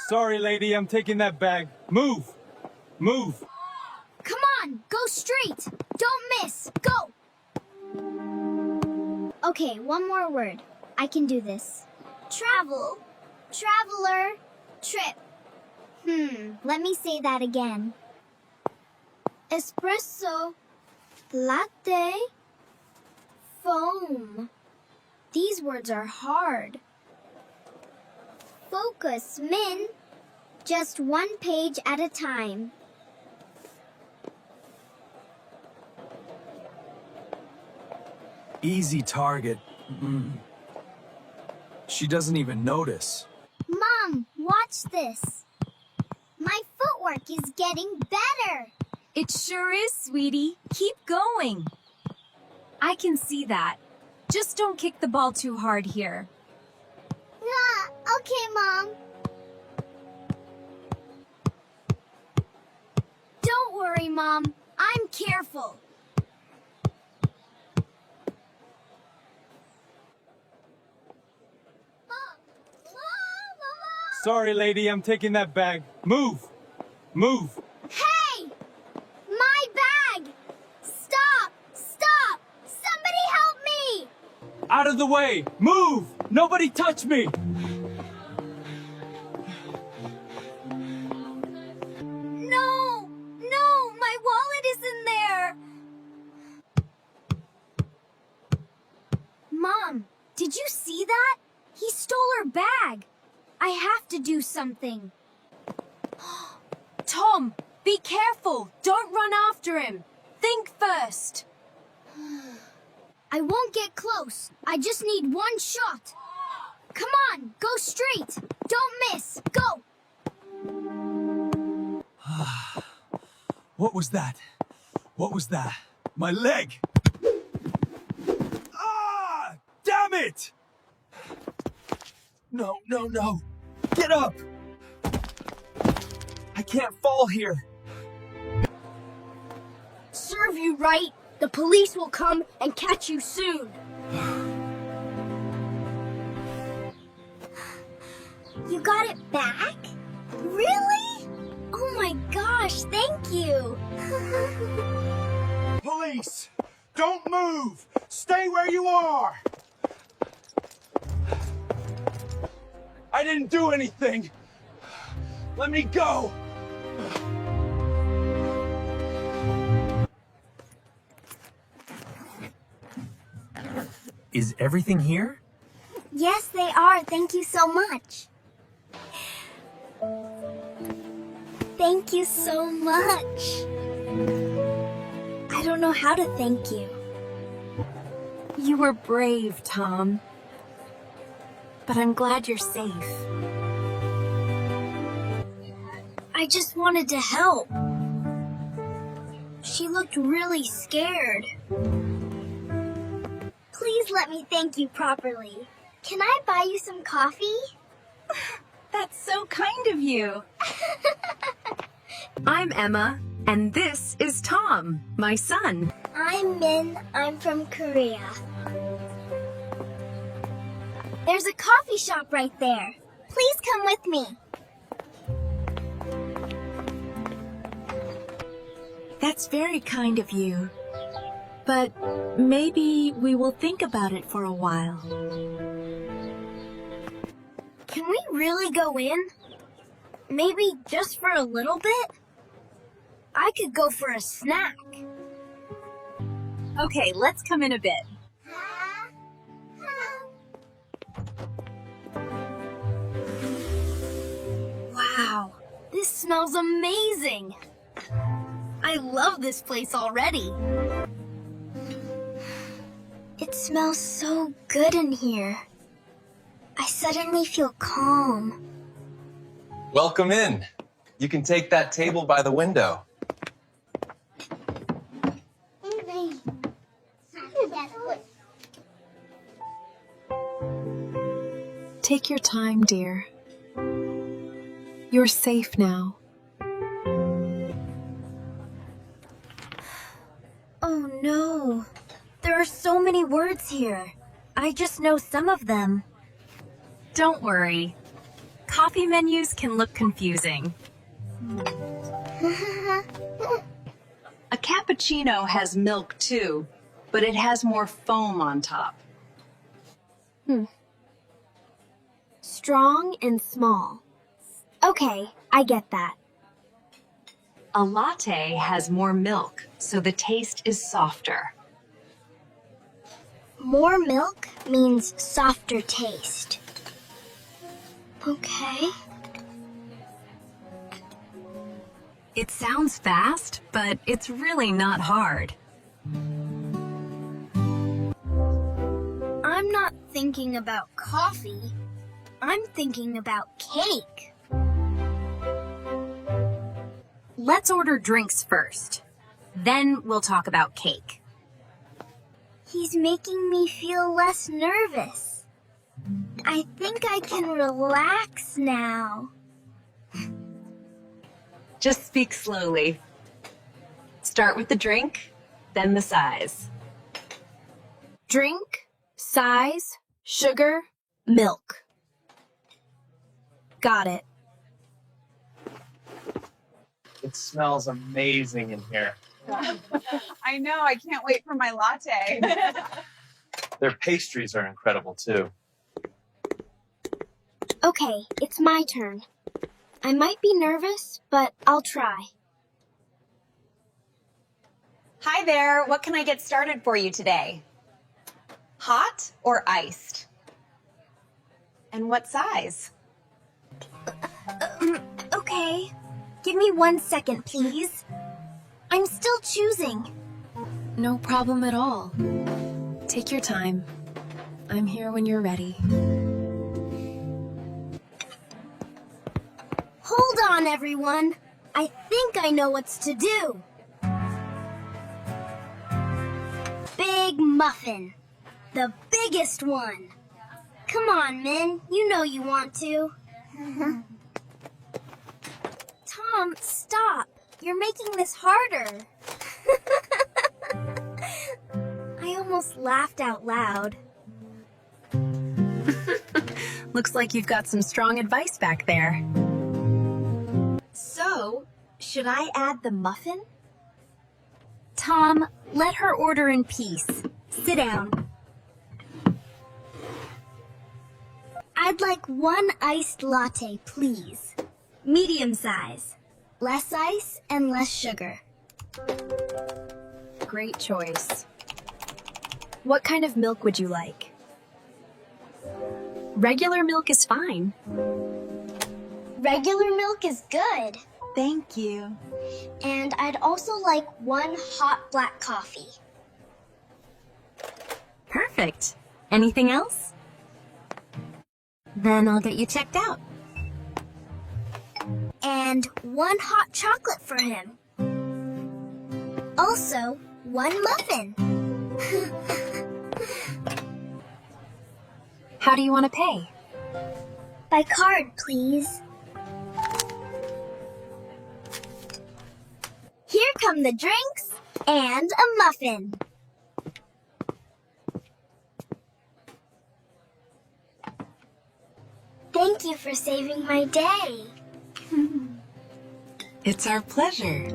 Sorry, lady, I'm taking that bag. Move! Move! Come on, go straight. Don't miss. Go. Okay, one more word. I can do this. Travel. Traveler. Trip. Let me say that again. Espresso. Latte. Foam. These words are hard. Focus, Min. Just one page at a time. Easy target. She doesn't even notice. Mom, watch this. My footwork is getting better. It sure is, sweetie. Keep going. I can see that. Just don't kick the ball too hard here. Okay, Mom. Don't worry, Mom. I'm careful. Sorry, lady, I'm taking that bag. Move! Move! Hey! My bag! Stop! Stop! Somebody help me! Out of the way! Move! Nobody touch me! No! No! My wallet is in there! Mom, did you see that? He stole her bag. I have to do something. Tom, be careful. Don't run after him. Think first. I won't get close. I just need one shot. Come on, go straight. Don't miss. Go. What was that? What was that? My leg! Ah! Damn it! No, no, no. Get up! I can't fall here. Serve you right. The police will come and catch you soon. You got it back? Really? Oh my gosh, thank you. Police! Don't move! Stay where you are! I didn't do anything! Let me go! Is everything here? Yes, they are. Thank you so much. Thank you so much. I don't know how to thank you. You were brave, Tom. But I'm glad you're safe. I just wanted to help. She looked really scared. Please let me thank you properly. Can I buy you some coffee? That's so kind of you. I'm Emma, and this is Tom, my son. I'm Min. I'm from Korea. There's a coffee shop right there. Please come with me. That's very kind of you. But maybe we will think about it for a while. Can we really go in? Maybe just for a little bit? I could go for a snack. Okay, let's come in a bit. Wow, this smells amazing. I love this place already. It smells so good in here. I suddenly feel calm. Welcome in. You can take that table by the window. Take your time, dear. You're safe now. Oh no. There are so many words here. I just know some of them. Don't worry. Coffee menus can look confusing. A cappuccino has milk too, but it has more foam on top. Strong and small. Okay, I get that. A latte has more milk, so the taste is softer. More milk means softer taste. Okay. It sounds fast, but it's really not hard. I'm not thinking about coffee. I'm thinking about cake. Let's order drinks first. Then we'll talk about cake. He's making me feel less nervous. I think I can relax now. Just speak slowly. Start with the drink, then the size. Drink, size, sugar, milk. Got it. It smells amazing in here. I know, I can't wait for my latte. Their pastries are incredible too. Okay, it's my turn. I might be nervous, but I'll try. Hi there, what can I get started for you today? Hot or iced? And what size? Okay, give me 1 second, please. I'm still choosing. No problem at all. Take your time. I'm here when you're ready. Hold on, everyone. I think I know what's to do. Big muffin. The biggest one. Come on, Min. You know you want to. Tom, stop. You're making this harder. I almost laughed out loud. Looks like you've got some strong advice back there. So, should I add the muffin? Tom, let her order in peace. Sit down. I'd like 1 iced latte, please. Medium size. Less ice and less sugar. Great choice. What kind of milk would you like? Regular milk is fine. Regular milk is good. Thank you. And I'd also like 1 hot black coffee. Perfect. Anything else? Then I'll get you checked out. And 1 hot chocolate for him. Also, 1 muffin. How do you want to pay? By card, please. Here come the drinks and a muffin. Thank you for saving my day. It's our pleasure.